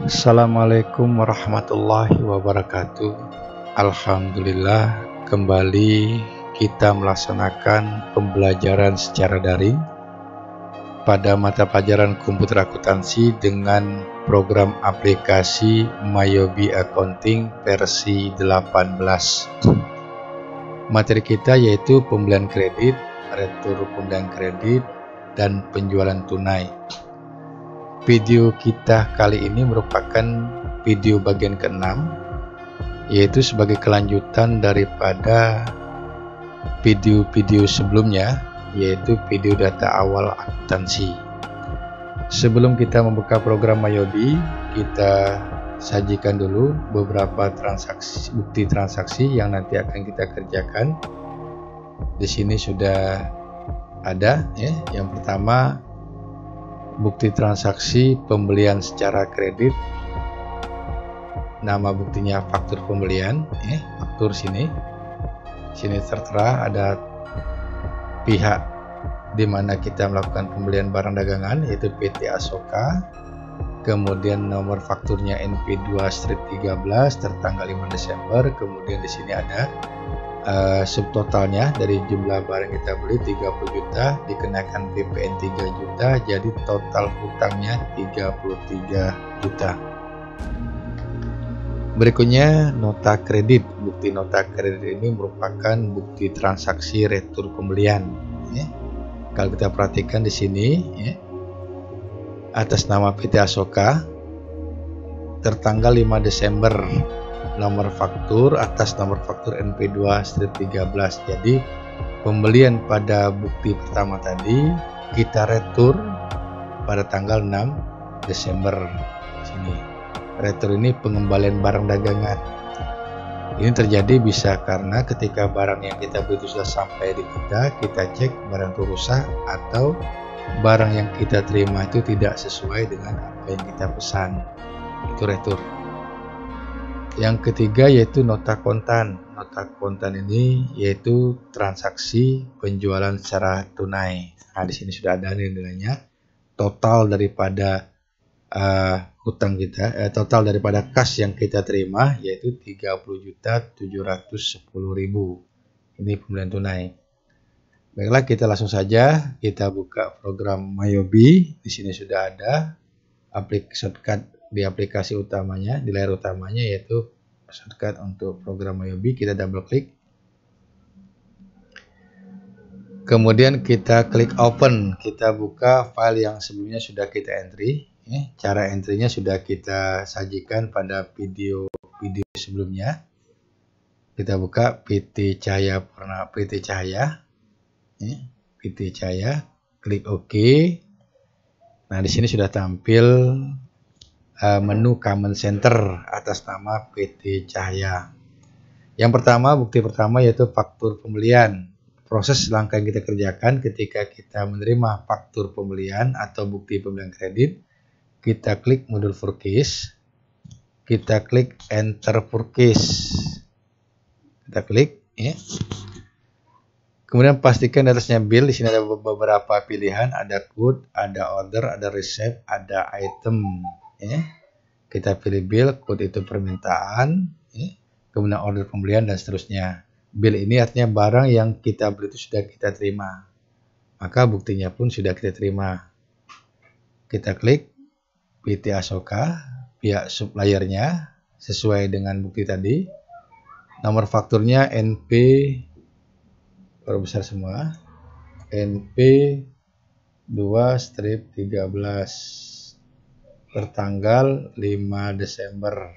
Assalamualaikum warahmatullahi wabarakatuh. Alhamdulillah, kembali kita melaksanakan pembelajaran secara daring pada mata pelajaran komputer akuntansi dengan program aplikasi Mayobi Accounting versi 18. Materi kita yaitu pembelian kredit, retur pembelian kredit, dan penjualan tunai. Video kita kali ini merupakan video bagian ke-6, yaitu sebagai kelanjutan daripada video-video sebelumnya, yaitu video data awal akuntansi. Sebelum kita membuka program Mayobi, kita sajikan dulu beberapa bukti transaksi yang nanti akan kita kerjakan. Di sini sudah ada, ya. Yang pertama, bukti transaksi pembelian secara kredit. Nama buktinya faktur pembelian, faktur sini tertera ada pihak di mana kita melakukan pembelian barang dagangan, yaitu PT Asoka. Kemudian nomor fakturnya NP2-13 tertanggal 5 Desember. Kemudian di sini ada subtotalnya dari jumlah barang kita beli 30 juta, dikenakan PPN 3 juta, jadi total hutangnya 33 juta. Berikutnya nota kredit. Bukti nota kredit ini merupakan bukti transaksi retur pembelian. Kalau kita perhatikan di sini, atas nama PT Asoka, tertanggal 5 Desember. Nomor faktur atas nomor faktur NP2-13. Jadi pembelian pada bukti pertama tadi kita retur pada tanggal 6 Desember. Sini retur ini pengembalian barang dagangan. Ini terjadi bisa karena ketika barang yang kita beli itu sudah sampai di kita cek barang itu rusak atau barang yang kita terima itu tidak sesuai dengan apa yang kita pesan. Itu retur. Yang ketiga yaitu nota kontan. Nota kontan ini yaitu transaksi penjualan secara tunai. Nah, di sini sudah ada nilainya. Total daripada hutang kita, total daripada kas yang kita terima yaitu 30.710.000. Ini pembelian tunai. Baiklah, kita langsung saja kita buka program Mayobi. Di sini sudah ada shortcut di aplikasi utamanya, di layar utamanya, yaitu shortcut untuk program Mayobi. Kita double klik, kemudian kita klik open. Kita buka file yang sebelumnya sudah kita entry. Cara entry-nya sudah kita sajikan pada video sebelumnya. Kita buka PT Cahaya, PT Cahaya, klik OK. Nah, di sini sudah tampil menu Command Center atas nama PT Cahaya. Yang pertama, bukti pertama yaitu faktur pembelian. Proses langkah yang kita kerjakan ketika kita menerima faktur pembelian atau bukti pembelian kredit, kita klik modul Forecast, kita klik Enter Forecast, kita klik, Kemudian pastikan di atasnya bill. Di sini ada beberapa pilihan, ada code, ada order, ada receipt, ada item. Kita pilih bill, code itu permintaan, kemudian order pembelian dan seterusnya. Bill ini artinya barang yang kita beli itu sudah kita terima, maka buktinya pun sudah kita terima. Kita klik PT Asoka, pihak suppliernya sesuai dengan bukti tadi. Nomor fakturnya NP, baru besar semua, NP2-13 tertanggal 5 Desember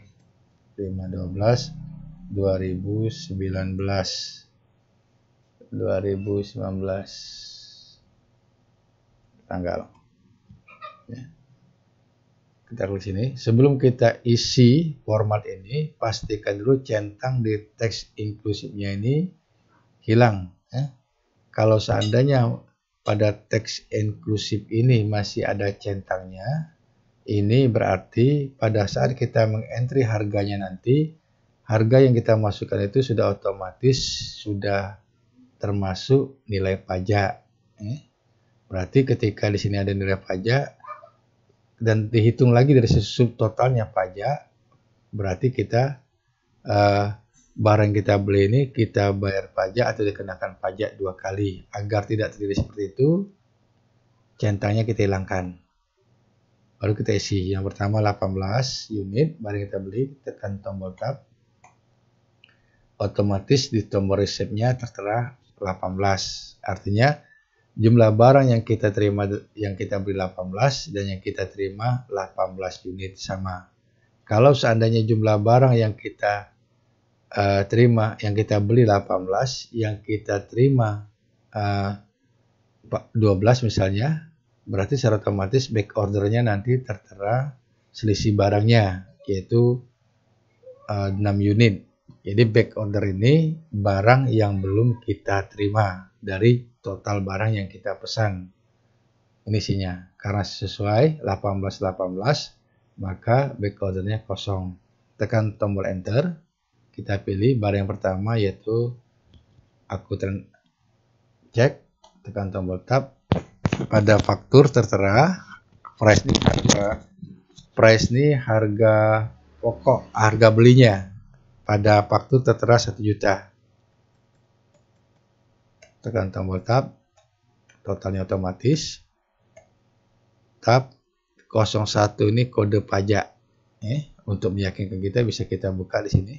2019 tanggal. Kita klik sini. Sebelum kita isi format ini, pastikan dulu centang di teks inklusifnya ini hilang. Kalau seandainya pada teks inklusif ini masih ada centangnya, ini berarti pada saat kita mengentry harganya nanti, harga yang kita masukkan itu sudah otomatis sudah termasuk nilai pajak. Berarti ketika di sini ada nilai pajak, dan dihitung lagi dari subtotalnya pajak, berarti kita barang kita beli ini kita bayar pajak atau dikenakan pajak 2 kali. Agar tidak terjadi seperti itu, centangnya kita hilangkan. Baru kita isi. Yang pertama 18 unit barang kita beli, tekan tombol tab. Otomatis di tombol resepnya tertera 18. Artinya jumlah barang yang kita terima, yang kita beli 18 dan yang kita terima 18 unit sama. Kalau seandainya jumlah barang yang kita terima, yang kita beli 18, yang kita terima 12 misalnya, berarti secara otomatis back ordernya nanti tertera selisih barangnya, yaitu 6 unit. Jadi back order ini barang yang belum kita terima dari total barang yang kita pesan. Ini isinya. Karena sesuai 18, maka back ordernya kosong. Tekan tombol enter. Kita pilih barang yang pertama, yaitu aku cek. Tekan tombol tab. Pada faktur tertera price ini harga pokok, harga belinya. Pada faktur tertera 1 juta. Tekan tombol tab, totalnya otomatis. Tab 01 ini kode pajak. Untuk meyakinkan kita, bisa kita buka di sini.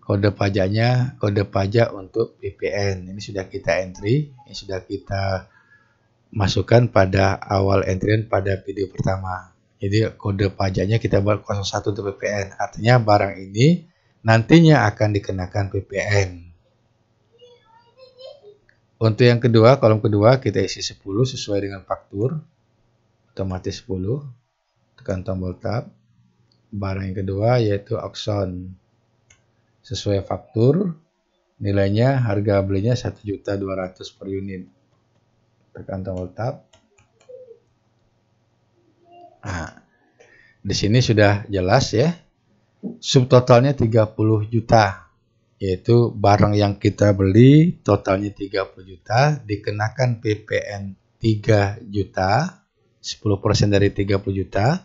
Kode pajaknya, kode pajak untuk PPN. Ini sudah kita entry, ini sudah kita masukkan pada awal entryan pada video pertama. Jadi kode pajaknya kita buat 01 untuk PPN. Artinya barang ini nantinya akan dikenakan PPN. Untuk yang kedua, kolom kedua kita isi 10 sesuai dengan faktur. Otomatis 10. Tekan tombol tab. Barang yang kedua yaitu auction. Sesuai faktur, nilainya harga belinya 1.200.000 per unit. Tekan tombol tab. Nah, di sini sudah jelas ya. Subtotalnya 30 juta. Yaitu barang yang kita beli totalnya 30 juta, dikenakan PPN 3 juta, 10% dari 30 juta.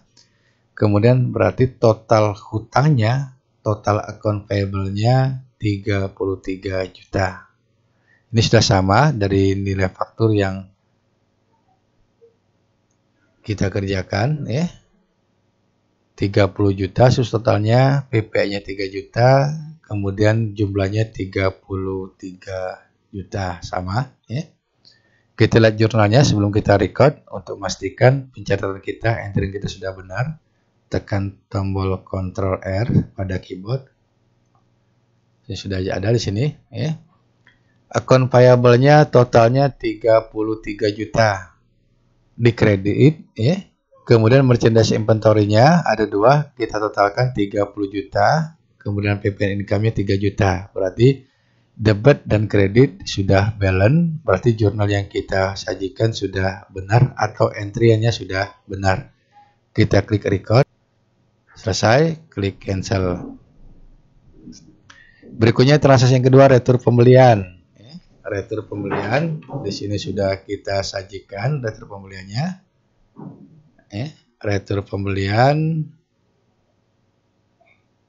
Kemudian berarti total hutangnya, total account payable-nya 33 juta. Ini sudah sama dari nilai faktur yang kita kerjakan ya. 30 juta subtotalnya, PP-nya 3 juta, kemudian jumlahnya 33 juta sama ya. Kita lihat jurnalnya sebelum kita record untuk memastikan pencatatan kita, entry kita sudah benar. Tekan tombol Ctrl R pada keyboard. Ini sudah ada di sini ya. Account payable-nya totalnya 33 juta. Di kredit ya. Kemudian merchandise inventory-nya ada 2, kita totalkan 30 juta. Kemudian PPN income-nya 3 juta. Berarti debit dan kredit sudah balance, berarti jurnal yang kita sajikan sudah benar atau entry-nya sudah benar. Kita klik record. Selesai, klik cancel. Berikutnya transaksi yang kedua, retur pembelian. Retur pembelian, di sini sudah kita sajikan retur pembeliannya. Retur pembelian,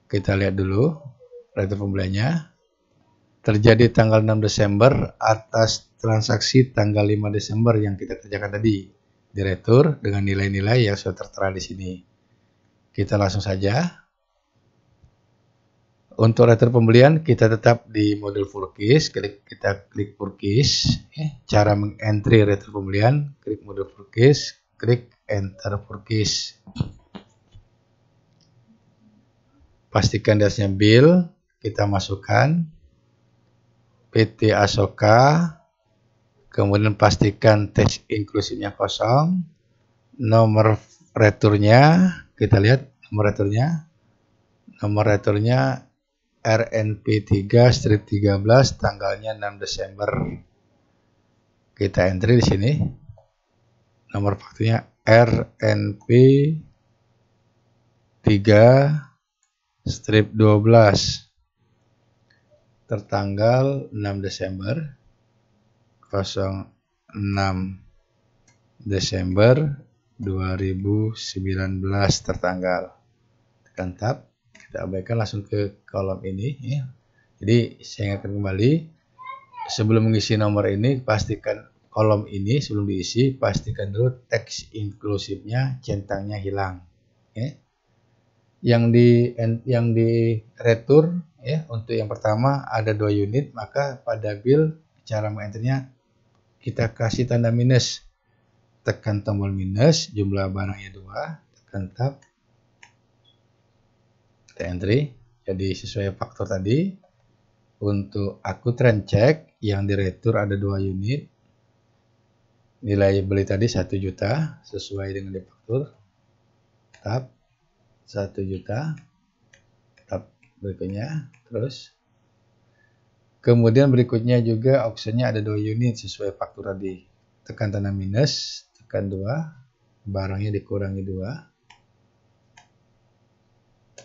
kita lihat dulu retur pembeliannya. Terjadi tanggal 6 Desember atas transaksi tanggal 5 Desember yang kita kerjakan tadi. Diretur dengan nilai-nilai yang sudah tertera di sini. Kita langsung saja. Untuk retur pembelian kita tetap di model purchase, kita klik purchase. Cara meng-entry retur pembelian, klik model purchase, klik enter purchase. Pastikan dasnya bill, kita masukkan PT Asoka, kemudian pastikan teks inklusifnya kosong, nomor returnya, kita lihat nomor returnya RNP3-13, tanggalnya 6 Desember. Kita entry di sini. Nomor fakturnya RNP3-12. Tertanggal 6 Desember 06. Desember 2019 tertanggal. Tekan tab, kita abaikan langsung ke kolom ini ya. Jadi saya ingatkan kembali, sebelum mengisi nomor ini pastikan kolom ini sebelum diisi pastikan dulu teks inklusifnya centangnya hilang ya. Yang di retur ya, untuk yang pertama ada 2 unit, maka pada bill cara mengenternya kita kasih tanda minus. Tekan tombol minus, jumlah barangnya 2, tekan tab, kita entry, jadi sesuai faktor tadi. Untuk aku trend check yang diretur ada 2 unit, nilai beli tadi 1 juta sesuai dengan di faktur, tab 1 juta, tab berikutnya, terus kemudian berikutnya juga auctionnya ada 2 unit sesuai faktur tadi, tekan tanda minus, tekan 2, barangnya dikurangi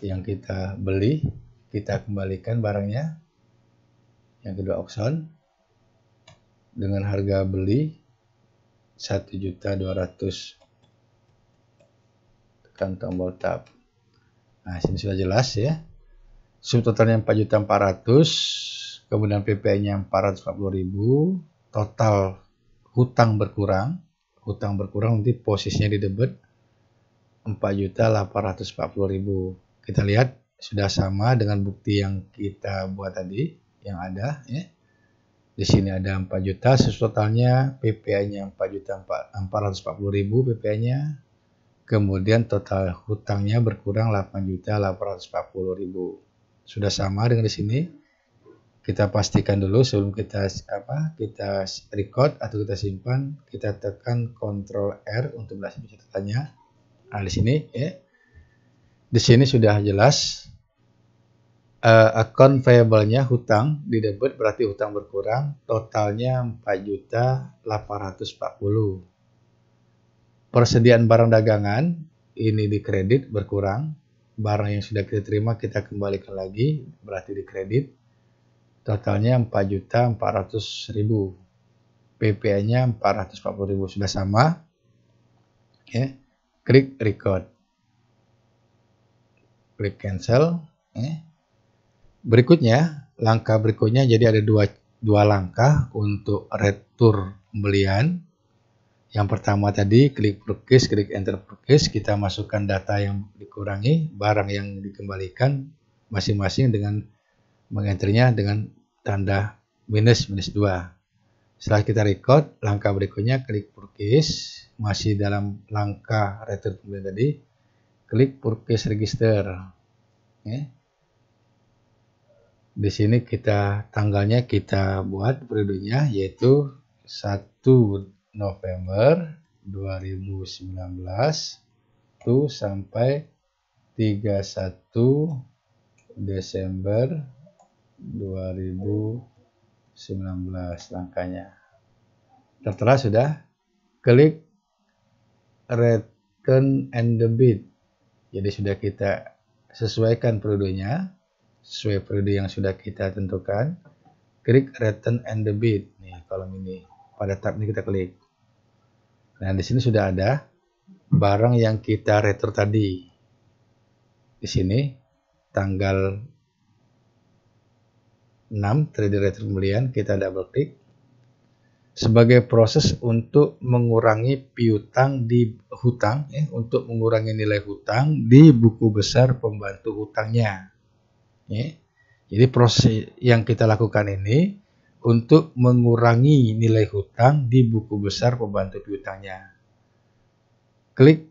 2 yang kita beli, kita kembalikan barangnya. Yang kedua auction dengan harga beli 1.200.000, tekan tombol tab. Nah, sini sudah jelas ya. Subtotalnya 4.400.000, kemudian PPI-nya 440.000, total hutang berkurang nanti posisinya di debit 4.840.000. Kita lihat sudah sama dengan bukti yang kita buat tadi yang ada ya. Di sini ada 4 juta, totalnya PPI-nya 4.440.000 PPI-nya. Kemudian total hutangnya berkurang 8.840.000. Sudah sama dengan di sini. Kita pastikan dulu sebelum kita record atau kita simpan, kita tekan Ctrl R untuk berhasil catatannya. Nah, di sini ya. Di sini sudah jelas account payable-nya hutang di debit berarti hutang berkurang, totalnya 4.840.000. Persediaan barang dagangan ini di kredit berkurang, barang yang sudah kita terima kita kembalikan lagi berarti di kredit, totalnya 4.400.000, PPI-nya 440.000, sudah sama ya. Klik record, klik cancel ya. Berikutnya, langkah berikutnya jadi ada dua langkah untuk retur pembelian. Yang pertama tadi klik purchase, klik enter purchase, kita masukkan data yang dikurangi, barang yang dikembalikan masing-masing dengan mengenternya dengan tanda minus 2. Setelah kita record, langkah berikutnya klik purchase, masih dalam langkah retur pembelian tadi, klik purchase register. Ya. Di sini tanggalnya kita buat periodenya yaitu 1 November 2019 tuh sampai 31 Desember 2019 langkahnya. Tertera sudah, klik return and debit. Jadi sudah kita sesuaikan periodenya sesuai periode yang sudah kita tentukan. Klik return and debit. Nih kolom ini. Pada tab ini kita klik. Nah, di sini sudah ada barang yang kita retur tadi. Di sini tanggal 6 trade retur pembelian, kita double klik. Sebagai proses untuk mengurangi piutang di hutang ya, untuk mengurangi nilai hutang di buku besar pembantu hutangnya. Ya. Jadi proses yang kita lakukan ini untuk mengurangi nilai hutang di buku besar pembantu piutangnya. Klik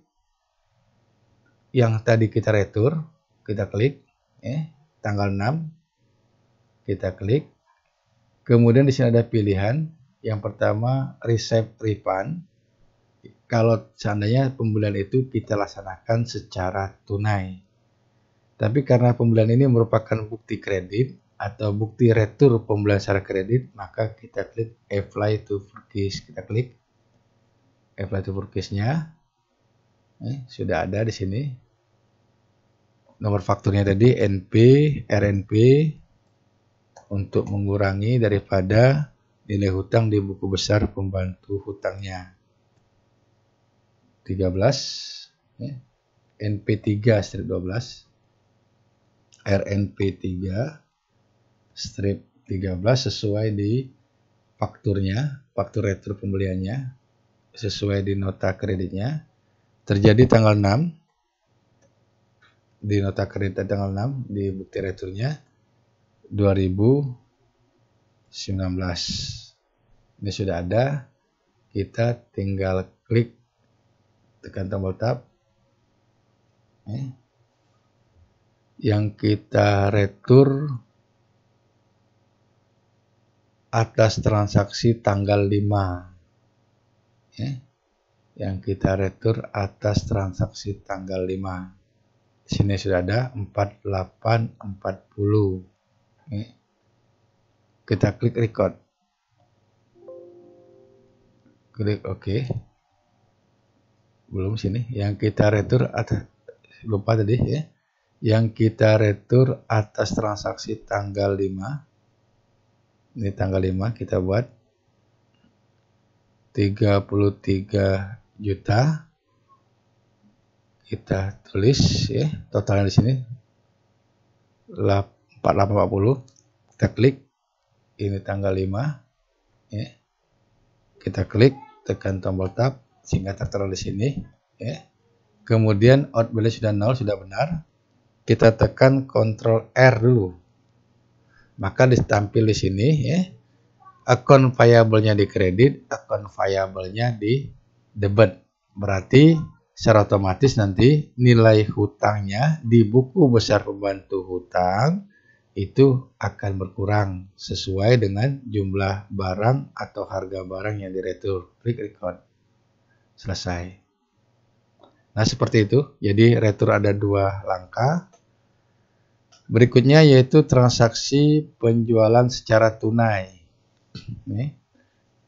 yang tadi kita retur, kita klik ya, tanggal 6, kita klik. Kemudian di sini ada pilihan. Yang pertama receipt refund. Kalau seandainya pembelian itu kita laksanakan secara tunai. Tapi karena pembelian ini merupakan bukti kredit atau bukti retur pembelian secara kredit, maka kita klik apply to purchase. Kita klik apply to purchase-nya. Sudah ada di sini. Nomor fakturnya tadi NP, RNP untuk mengurangi daripada nilai hutang di buku besar pembantu hutangnya. 13 ya. NP3 strip 12 RNP3 strip 13 sesuai di fakturnya, faktur retur pembeliannya, sesuai di nota kreditnya, terjadi tanggal 6 di nota kredit tanggal 6 di bukti returnya 2019. Ini sudah ada, kita tinggal klik, tekan tombol tab. Yang kita retur atas transaksi tanggal 5. Yang kita retur atas transaksi tanggal 5. Di sini sudah ada 4840. Kita klik record. Klik OK. Belum sini. Yang kita retur atas, lupa tadi ya. Yang kita retur atas transaksi tanggal 5. Ini tanggal 5 kita buat 33 juta. Kita tulis ya, totalnya di sini 4840. Kita klik, ini tanggal 5 ya. Kita klik, tekan tombol tab sehingga tertera di sini ya. Kemudian out balance sudah 0, sudah benar. Kita tekan Ctrl R dulu. Maka ditampil di sini ya. Akun payable-nya di kredit, akun payable-nya di debit. Berarti secara otomatis nanti nilai hutangnya di buku besar pembantu hutang itu akan berkurang sesuai dengan jumlah barang atau harga barang yang diretur. Klik record. Selesai. Nah, seperti itu. Jadi retur ada 2 langkah. Berikutnya yaitu transaksi penjualan secara tunai. Nih.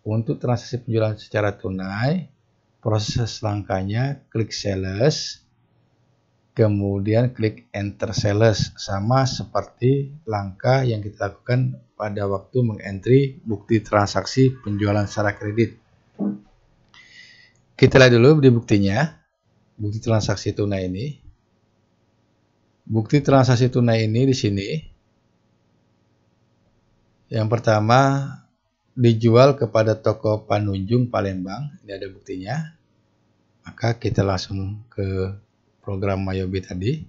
Untuk transaksi penjualan secara tunai, proses langkahnya klik sales, kemudian klik enter sales, sama seperti langkah yang kita lakukan pada waktu mengentry bukti transaksi penjualan secara kredit. Kita lihat dulu di buktinya, bukti transaksi tunai ini. Bukti transaksi tunai ini di sini, yang pertama dijual kepada toko Panunjung Palembang, ini ada buktinya. Maka kita langsung ke program Mayobi tadi.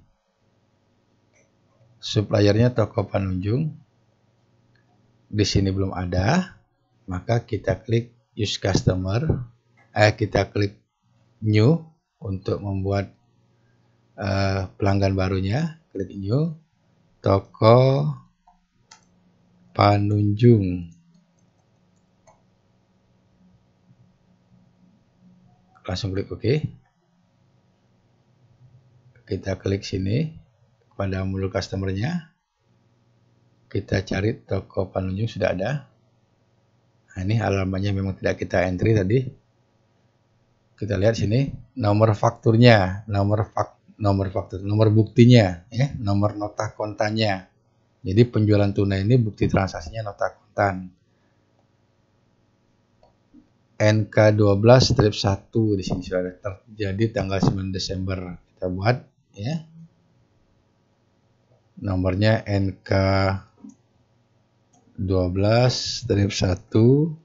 Suppliernya toko Panunjung. Di sini belum ada, maka kita klik use customer. Kita klik new untuk membuat pelanggan barunya. Klik new, toko Panunjung. Langsung klik OK. Kita klik sini pada menu customernya. Kita cari toko Panunjung, sudah ada. Nah, ini alamatnya memang tidak kita entry tadi. Kita lihat sini nomor fakturnya, nomor faktur, nomor buktinya, ya, nomor nota kontannya. Jadi penjualan tunai ini bukti transaksinya nota kontan. NK12 strip 1 di sini sudah terjadi tanggal 9 Desember. Kita buat ya. Nomornya NK12 strip 1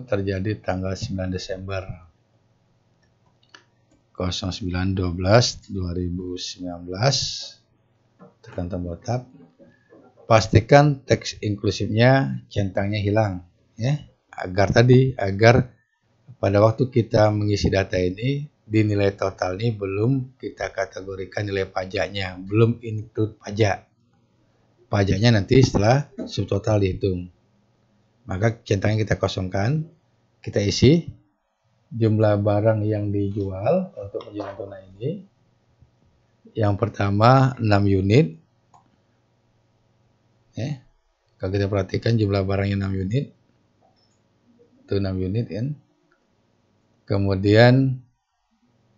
terjadi tanggal 9 Desember 09/12/2019. Tekan tombol tab. Pastikan teks inklusifnya centangnya hilang ya. Agar pada waktu kita mengisi data ini di nilai total ini belum kita kategorikan nilai pajaknya, belum include pajak. Pajaknya nanti setelah subtotal dihitung. Maka centangnya kita kosongkan, kita isi jumlah barang yang dijual untuk penjualan tunai ini. Yang pertama 6 unit. Kalau kita perhatikan jumlah barangnya 6 unit. Itu 6 unit kan. Kemudian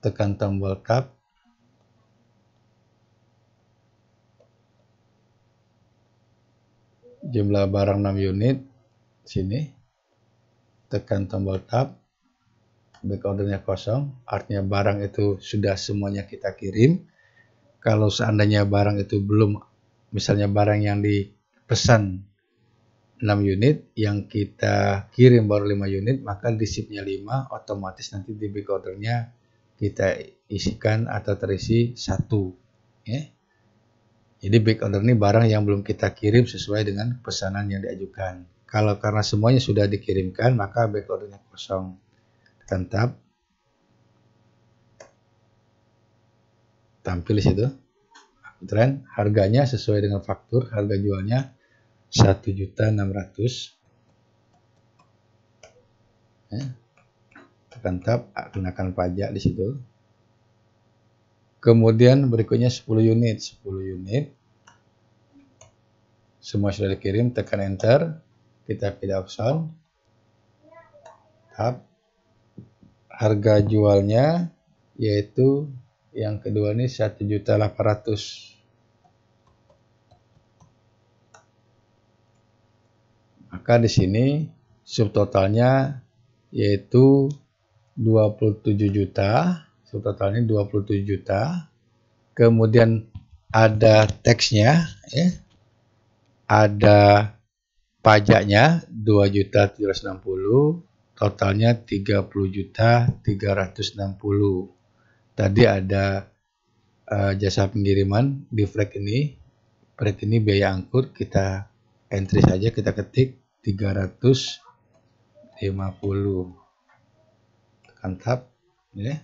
tekan tombol tab. Jumlah barang 6 unit. Sini. Tekan tombol tab. back ordernya kosong, artinya barang itu sudah semuanya kita kirim. Kalau seandainya barang itu belum, misalnya barang yang dipesan 6 unit, yang kita kirim baru 5 unit, maka di shipnya 5, otomatis nanti di back ordernya kita isikan atau terisi 1. Ya. Jadi back order ini barang yang belum kita kirim sesuai dengan pesanan yang diajukan. Kalau karena semuanya sudah dikirimkan, maka back ordernya kosong. Tekan tab. Tampil di situ. Kebetulan harganya sesuai dengan faktur, harga jualnya 1.600.000. Ya. Tekan tab, kenakan pajak di situ. Kemudian berikutnya 10 unit. 10 unit. Semua sudah dikirim, tekan enter. Kita pilih option. Tab. Harga jualnya yaitu yang kedua ini 1.800.000. Maka di sini subtotalnya yaitu 27 juta. Subtotalnya 27 juta. Kemudian ada teksnya, ya. Ada pajaknya 2.760.000. Totalnya 30.360.000. Tadi ada jasa pengiriman di flag ini. Flag ini biaya angkut, kita entry saja, kita ketik 350. Tekan tab, ya.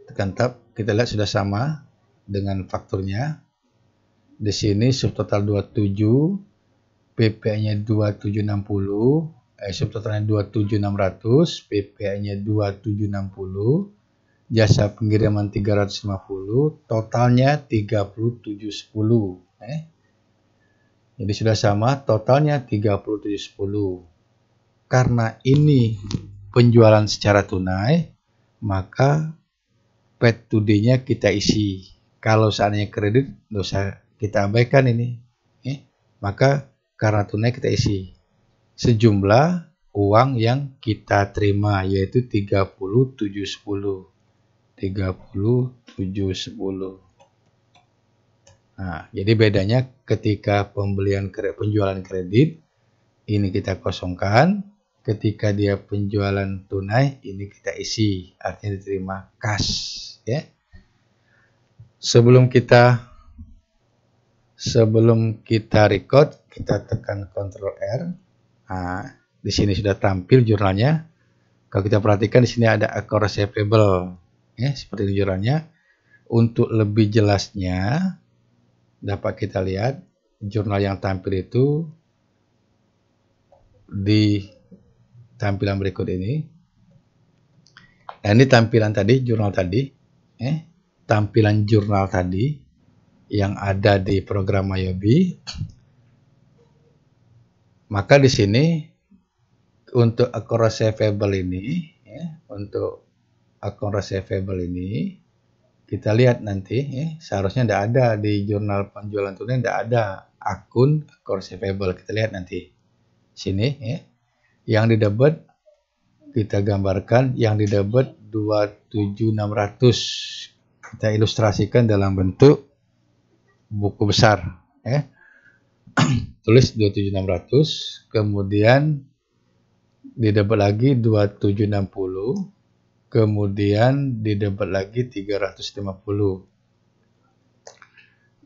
Tekan tab, kita lihat sudah sama dengan fakturnya. Di sini subtotal 27, PPA-nya 2760. Subtotalnya 27.600, PPA-nya 2760, jasa pengiriman 350, totalnya 3710. Jadi sudah sama, totalnya 3710. Karena ini penjualan secara tunai, maka paid today-nya kita isi. Kalau seandainya kredit, dosa kita abaikan ini. Maka karena tunai kita isi sejumlah uang yang kita terima, yaitu 3710. 3710. Nah, jadi bedanya ketika penjualan kredit ini kita kosongkan, ketika dia penjualan tunai ini kita isi, artinya diterima cash, ya. Sebelum kita record, kita tekan Ctrl R. Nah, di sini sudah tampil jurnalnya. Kalau kita perhatikan di sini ada account receivable, ya, seperti ini jurnalnya. Untuk lebih jelasnya, dapat kita lihat jurnal yang tampil itu di tampilan berikut ini. Nah, ini tampilan tadi, jurnal tadi, tampilan jurnal tadi yang ada di program Ayobi. Maka di sini untuk account receivable ini, ya, untuk account receivable ini kita lihat nanti, ya, seharusnya tidak ada di jurnal penjualan tunai, tidak ada akun account receivable. Kita lihat nanti sini, ya. Yang didebet kita gambarkan, yang didebet 27.600. Kita ilustrasikan dalam bentuk buku besar, ya. Tulis 27.600, kemudian didebet lagi 2760, kemudian didebet lagi 350.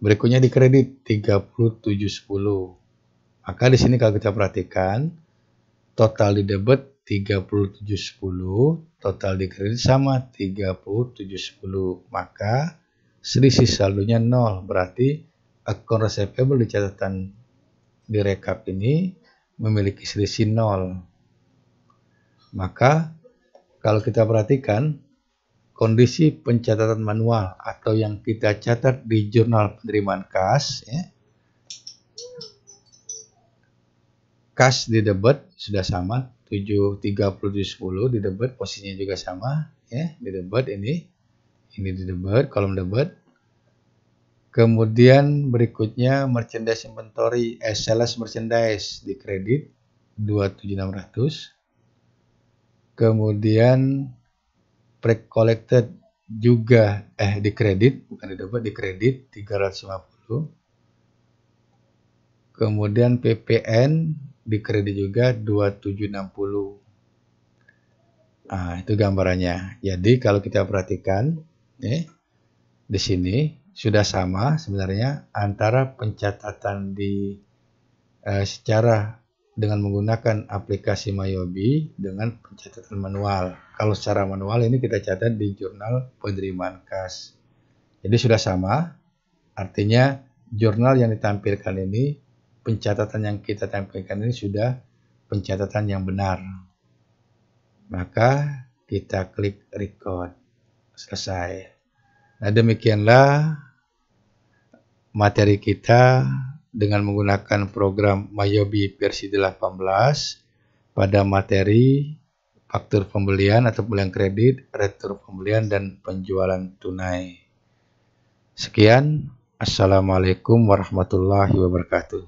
Berikutnya dikredit 3710. Maka di sini kalau kita perhatikan, total didebet 3710, total dikredit sama 3710. Maka selisih saldonya 0, berarti account receivable di catatan di rekap ini memiliki selisih 0. Maka kalau kita perhatikan kondisi pencatatan manual atau yang kita catat di jurnal penerimaan kas, ya, kas di debit sudah sama 3710, di debit posisinya juga sama, ya, di debit ini di debit, kolom debit. Kemudian berikutnya merchandise inventory, sales merchandise di kredit 27.600. kemudian pre-collected juga dikredit, bukan didebet, dikredit 350. Kemudian PPN dikredit juga 2760. Nah, itu gambarannya. Jadi kalau kita perhatikan di sini sudah sama sebenarnya antara pencatatan di secara dengan menggunakan aplikasi Mayobi dengan pencatatan manual. Kalau secara manual ini kita catat di jurnal penerimaan kas. Jadi sudah sama, artinya jurnal yang ditampilkan ini, pencatatan yang kita tampilkan ini sudah pencatatan yang benar. Maka kita klik record. Selesai. Nah, demikianlah materi kita dengan menggunakan program Mayobi versi 18 pada materi faktur pembelian atau pembelian kredit, retur pembelian, dan penjualan tunai. Sekian. Assalamualaikum warahmatullahi wabarakatuh.